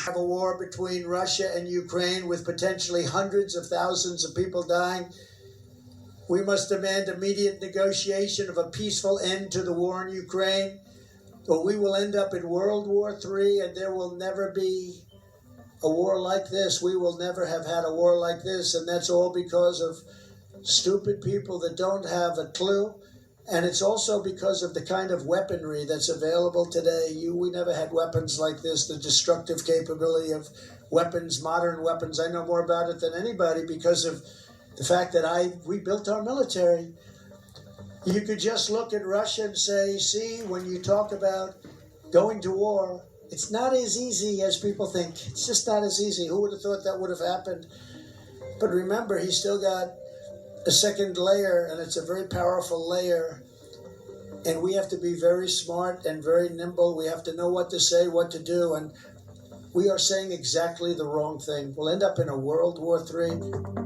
Have a war between Russia and Ukraine with potentially hundreds of thousands of people dying. We must demand immediate negotiation of a peaceful end to the war in Ukraine, or we will end up in World War III, and there will never be a war like this. We will never have had a war like this, and that's all because of stupid people that don't have a clue. And it's also because of the kind of weaponry that's available today. We never had weapons like this, the destructive capability of weapons, modern weapons. I know more about it than anybody because of the fact that we built our military. You could just look at Russia and say, see, when you talk about going to war, it's not as easy as people think. It's just not as easy. Who would have thought that would have happened? But remember, he's still got a second layer, and it's a very powerful layer. And we have to be very smart and very nimble. We have to know what to say, what to do. And we are saying exactly the wrong thing. We'll end up in a World War III.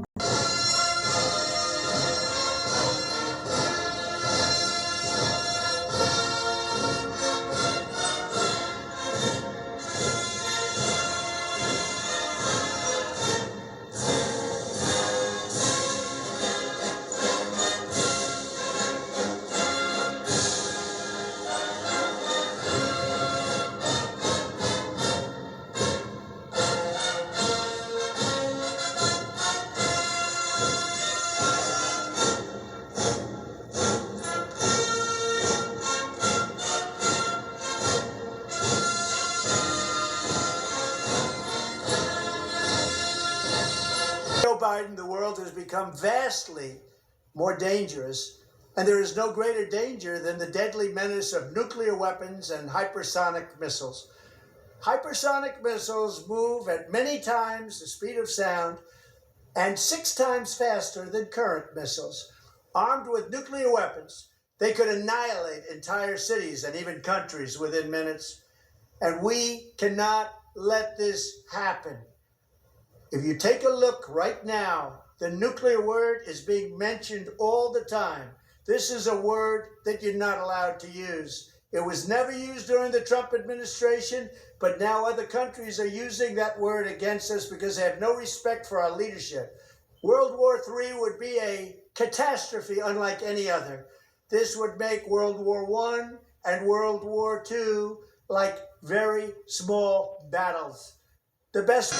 Joe Biden, the world has become vastly more dangerous, and there is no greater danger than the deadly menace of nuclear weapons and hypersonic missiles. Hypersonic missiles move at many times the speed of sound and 6 times faster than current missiles. Armed with nuclear weapons, they could annihilate entire cities and even countries within minutes. And we cannot let this happen. If you take a look right now, the nuclear word is being mentioned all the time. This is a word that you're not allowed to use. It was never used during the Trump administration, but now other countries are using that word against us because they have no respect for our leadership. World War III would be a catastrophe unlike any other. This would make World War I and World War II like very small battles. The best...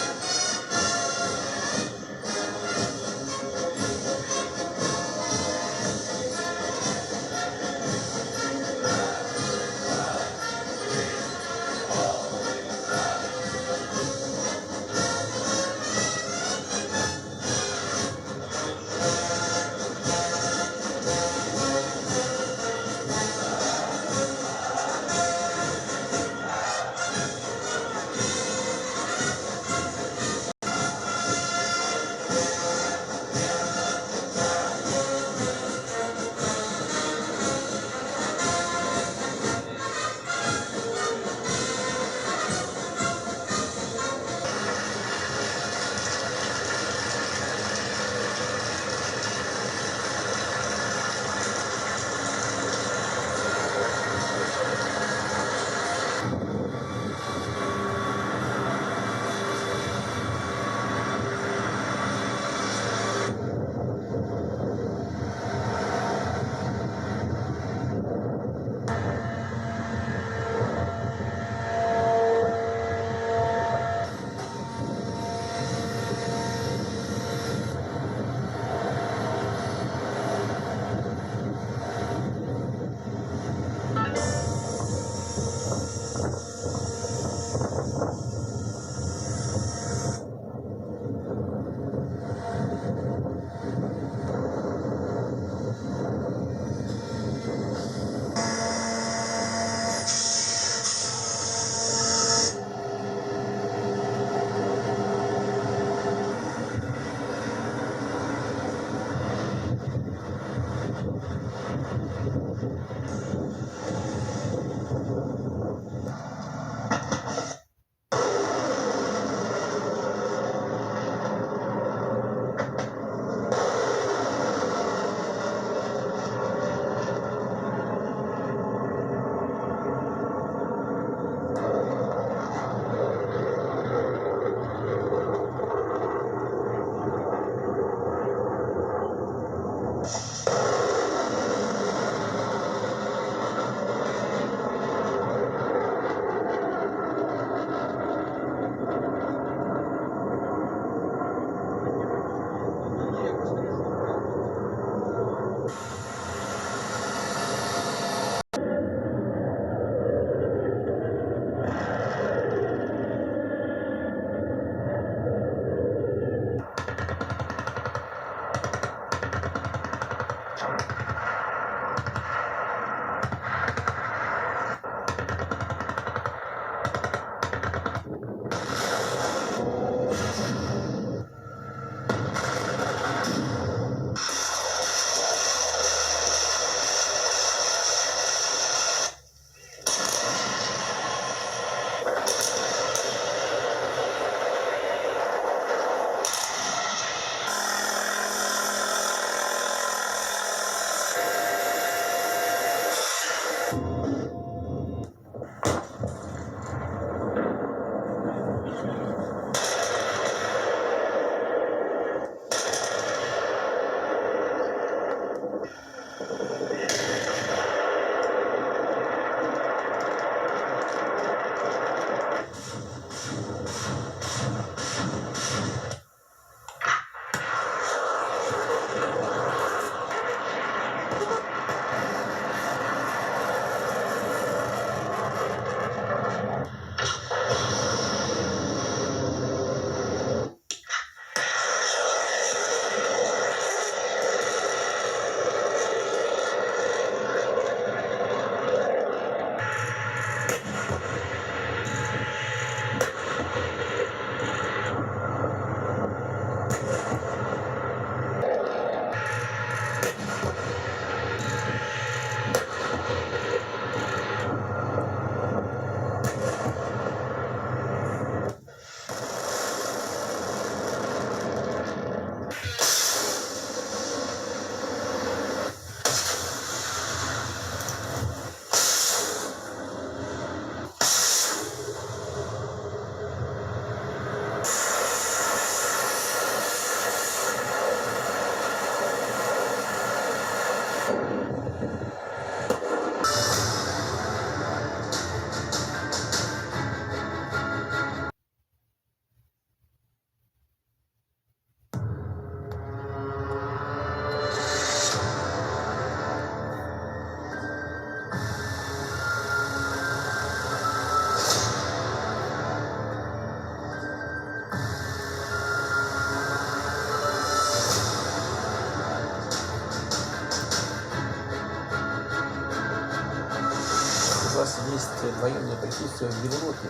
военное присутствие в Европе.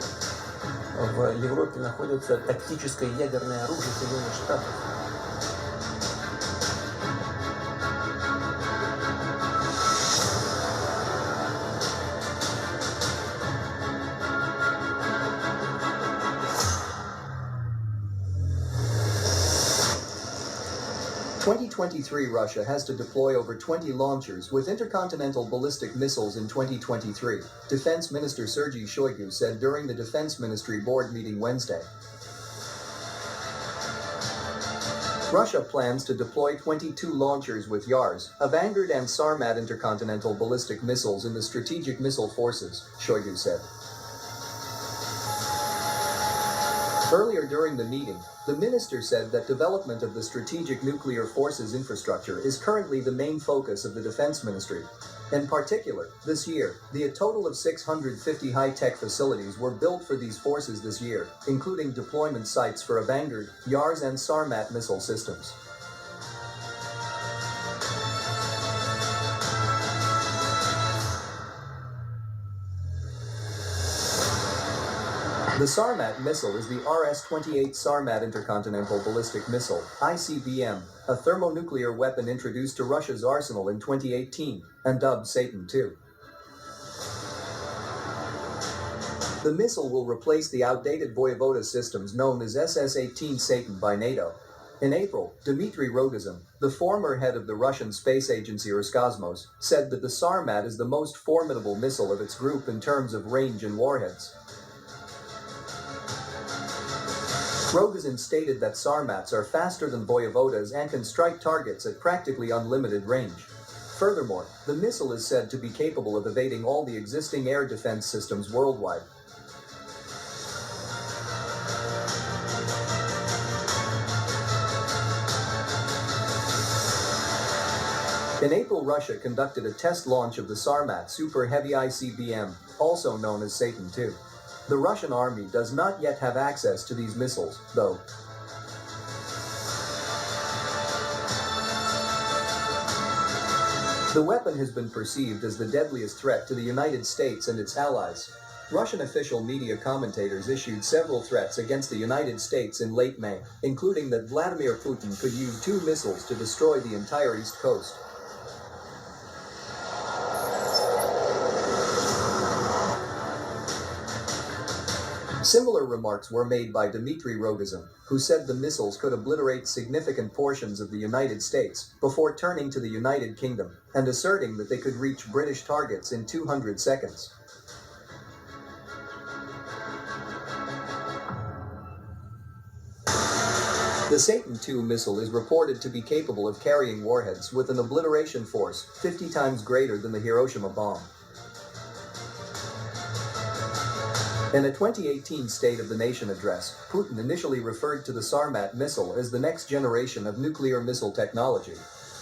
В Европе находится тактическое ядерное оружие Соединенных Штатов. 2023 Russia has to deploy over 20 launchers with intercontinental ballistic missiles in 2023, Defense Minister Sergei Shoigu said during the Defense Ministry Board meeting Wednesday. Russia plans to deploy 22 launchers with Yars, a Vanguard and Sarmat intercontinental ballistic missiles in the strategic missile forces, Shoigu said. Earlier during the meeting, the minister said that development of the strategic nuclear forces infrastructure is currently the main focus of the Defense Ministry. In particular, this year, a total of 650 high-tech facilities were built for these forces this year, including deployment sites for a Vanguard, Yars and Sarmat missile systems. The Sarmat missile is the RS-28 Sarmat Intercontinental Ballistic Missile, ICBM, a thermonuclear weapon introduced to Russia's arsenal in 2018 and dubbed Satan II. The missile will replace the outdated Voyevoda systems known as SS-18 Satan by NATO. In April, Dmitry Rogozin, the former head of the Russian space agency Roscosmos, said that the Sarmat is the most formidable missile of its group in terms of range and warheads. Rogozin stated that Sarmats are faster than Voyevodas and can strike targets at practically unlimited range. Furthermore, the missile is said to be capable of evading all the existing air defense systems worldwide. In April, Russia conducted a test launch of the Sarmat Super Heavy ICBM, also known as Satan II. The Russian army does not yet have access to these missiles, though. The weapon has been perceived as the deadliest threat to the United States and its allies. Russian official media commentators issued several threats against the United States in late May, including that Vladimir Putin could use 2 missiles to destroy the entire East Coast. Similar remarks were made by Dmitry Rogozin, who said the missiles could obliterate significant portions of the United States before turning to the United Kingdom and asserting that they could reach British targets in 200 seconds. The Satan II missile is reported to be capable of carrying warheads with an obliteration force 50 times greater than the Hiroshima bomb. In a 2018 State of the Nation address, Putin initially referred to the Sarmat missile as the next generation of nuclear missile technology.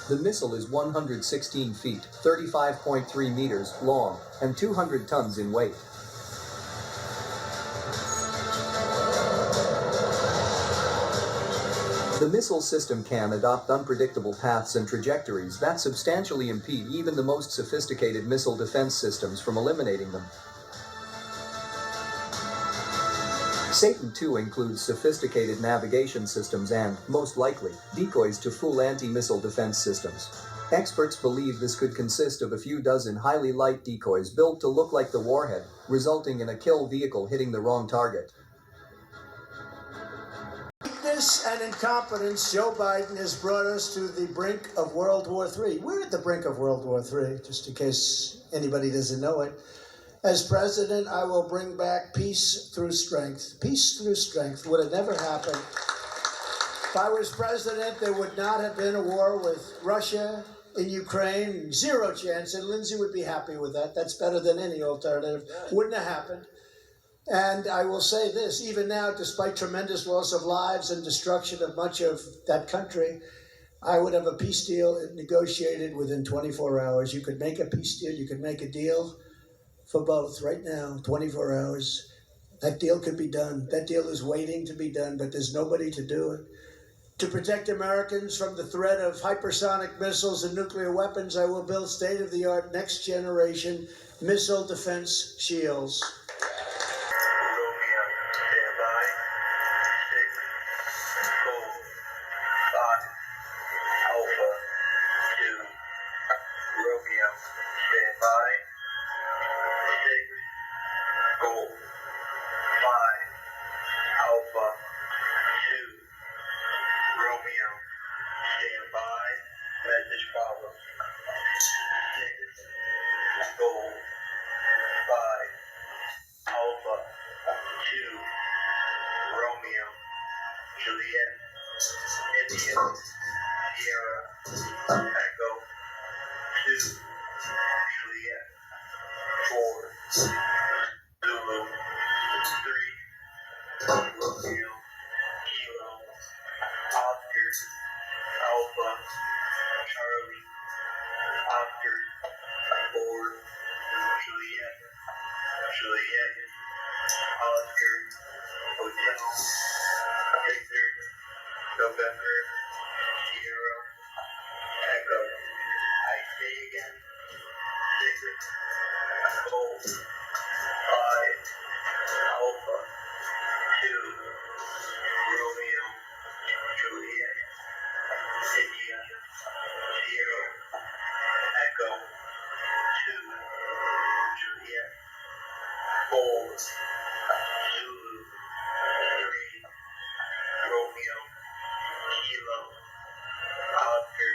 The missile is 116 feet, 35.3 meters long, and 200 tons in weight. The missile system can adopt unpredictable paths and trajectories that substantially impede even the most sophisticated missile defense systems from eliminating them. Satan II includes sophisticated navigation systems and, most likely, decoys to full anti-missile defense systems. Experts believe this could consist of a few dozen highly light decoys built to look like the warhead, resulting in a kill vehicle hitting the wrong target. Weakness and incompetence, Joe Biden has brought us to the brink of World War III. We're at the brink of World War III, just in case anybody doesn't know it. As president, I will bring back peace through strength. Peace through strength would have never happened. If I was president, there would not have been a war with Russia in Ukraine. Zero chance, and Lindsay would be happy with that. That's better than any alternative. Wouldn't have happened. And I will say this, even now, despite tremendous loss of lives and destruction of much of that country, I would have a peace deal negotiated within 24 hours. You could make a peace deal, you could make a deal for both right now, 24 hours. That deal could be done. That deal is waiting to be done, but there's nobody to do it. To protect Americans from the threat of hypersonic missiles and nuclear weapons, I will build state-of-the-art, next-generation missile defense shields. Alpha 2, Romeo, stand by, message follows. 6, Gold 5, Alpha 2, Romeo, Juliet, India, Sierra, Echo 2, Juliet, 4, Zulu, 3, Romeo, Kilo, Oscar, Alpha, Charlie, Oscar, 4, Juliet, Juliet, Oscar, Hotel, Victor, November, Sierra, Echo. I say again, 6, Gold, 5, Alpha, 2, Romeo, Juliet, India, Sierra, Echo, 2, Juliet, 4, Zulu, 3, Romeo, Kilo, Oscar,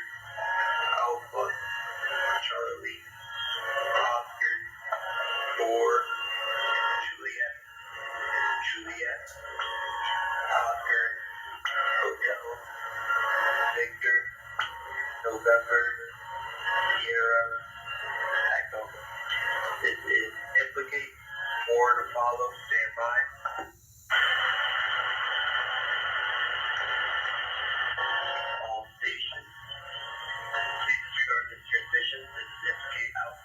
Alpha, Charlie, Oscar, 4, Juliet, Juliet, Oscar, Hotel, Victor, November, Sierra, Echo. This is Implicate, more to follow, stand by. All stations, please disregard this transmission. This is Implicate out.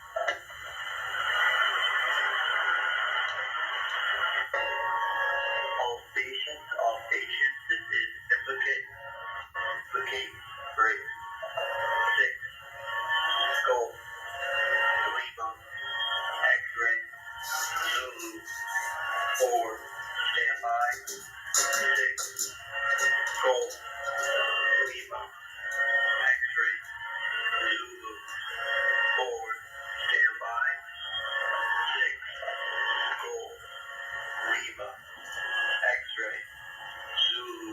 All stations, this is Implicate, Implicate, break. 6, Gold, Lima, X-ray, Zulu, 4, stand by. 6, Gold, Lima, X-ray, Zulu, 4, stand by. 6, Gold, Lima, X-ray, Zulu,